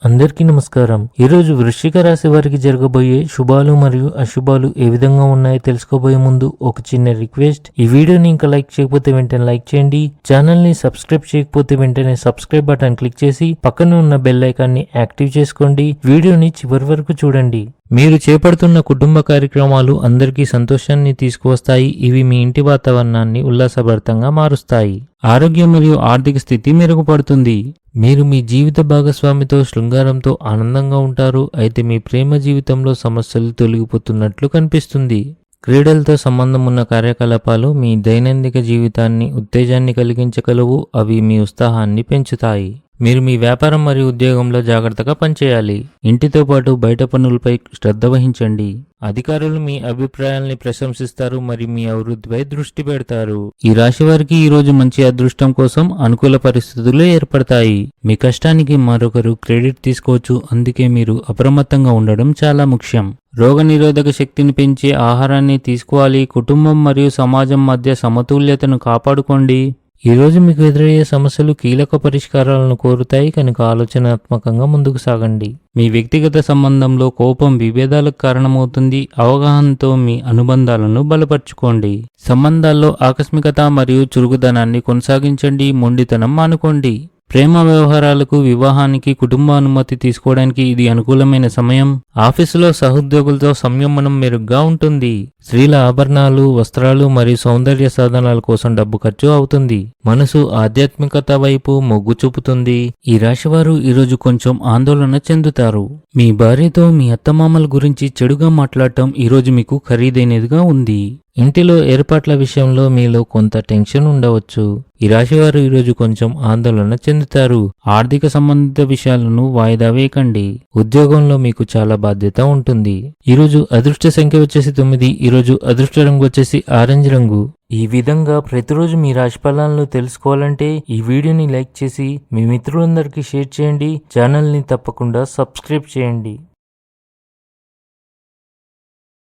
అందరికీ నమస్కారం. ఈరోజు వృశ్చిక రాశి వారికి జరగబోయే శుభాలు మరియు అశుభాలు ఏ విధంగా ఉన్నాయో తెలుసుకోబోయే ముందు ఒక చిన్న రిక్వెస్ట్. ఈ వీడియోని ఇంకా లైక్ చేయకపోతే వెంటనే లైక్ చేయండి. ఛానల్ ని సబ్స్క్రైబ్ చేయకపోతే వెంటనే సబ్స్క్రైబ్ బటన్ క్లిక్ చేసి పక్కన ఉన్న బెల్ ఐకాన్ ని యాక్టివ్ చేసుకోండి. వీడియోని చివరి వరకు చూడండి. మీరు చేపడుతున్న కుటుంబ కార్యక్రమాలు అందరికీ సంతోషాన్ని తీసుకువస్తాయి. ఇవి మీ ఇంటి వాతావరణాన్ని ఉల్లాసభరితంగా మారుస్తాయి. ఆరోగ్యం మరియు ఆర్థిక స్థితి మెరుగుపడుతుంది. మీరు మీ జీవిత భాగస్వామితో శృంగారంతో ఆనందంగా ఉంటారు. అయితే మీ ప్రేమ జీవితంలో సమస్యలు తొలగిపోతున్నట్లు కనిపిస్తుంది. క్రీడలతో సంబంధం ఉన్న కార్యకలాపాలు మీ దైనందిక జీవితాన్ని ఉత్తేజాన్ని కలిగించగలవు. అవి మీ ఉత్సాహాన్ని పెంచుతాయి. మీరు మీ వ్యాపారం మరియు ఉద్యోగంలో జాగ్రత్తగా పనిచేయాలి. ఇంటితో పాటు బయట పనులపై శ్రద్ధ వహించండి. అధికారులు మీ అభిప్రాయాల్ని ప్రశంసిస్తారు మరియు మీ అభివృద్ధిపై దృష్టి పెడతారు. ఈ రాశి వారికి ఈ రోజు మంచి అదృష్టం కోసం అనుకూల పరిస్థితులు ఏర్పడతాయి. మీ కష్టానికి మరొకరు క్రెడిట్ తీసుకోవచ్చు. అందుకే మీరు అప్రమత్తంగా ఉండడం చాలా ముఖ్యం. రోగనిరోధక శక్తిని పెంచే ఆహారాన్ని తీసుకోవాలి. కుటుంబం మరియు సమాజం మధ్య సమతుల్యతను కాపాడుకోండి. ఈ రోజు మీకు ఎదురయ్యే సమస్యలు కీలక పరిష్కారాలను కోరుతాయి కనుక ఆలోచనాత్మకంగా ముందుకు సాగండి. మీ వ్యక్తిగత సంబంధంలో కోపం విభేదాలకు కారణమవుతుంది. అవగాహనతో మీ అనుబంధాలను బలపర్చుకోండి. సంబంధాల్లో ఆకస్మికత మరియు చురుకుదనాన్ని కొనసాగించండి. మొండితనం మానుకోండి. ప్రేమ వ్యవహారాలకు, వివాహానికి, కుటుంబ అనుమతి తీసుకోవడానికి ఇది అనుకూలమైన సమయం. ఆఫీసులో సహోద్యోగులతో సంయమనం మెరుగ్గా ఉంటుంది. స్త్రీల ఆభరణాలు, వస్త్రాలు మరియు సౌందర్య సాధనాల కోసం డబ్బు ఖర్చు అవుతుంది. మనసు ఆధ్యాత్మికత వైపు మొగ్గు చూపుతుంది. ఈ రాశివారు ఈరోజు కొంచెం ఆందోళన చెందుతారు. మీ భార్యతో మీ అత్తమామల గురించి చెడుగా మాట్లాడటం ఈరోజు మీకు ఖరీదైనదిగా ఉంది. ఇంటిలో ఏర్పాట్ల విషయంలో మీలో కొంత టెన్షన్ ఉండవచ్చు. ఈ రాశివారు ఈరోజు కొంచెం ఆందోళన చెందుతారు. ఆర్థిక సంబంధిత విషయాలను వాయిదా వేయకండి. ఉద్యోగంలో మీకు చాలా బాధ్యత ఉంటుంది. ఈరోజు అదృష్ట సంఖ్య వచ్చేసి 9. ఈరోజు అదృష్ట రంగు వచ్చేసి ఆరెంజ్ రంగు. ఈ విధంగా ప్రతిరోజు మీ రాశి ఫలాలను తెలుసుకోవాలంటే ఈ వీడియోని లైక్ చేసి మీ మిత్రులందరికీ షేర్ చేయండి. ఛానల్ని తప్పకుండా సబ్స్క్రైబ్ చేయండి.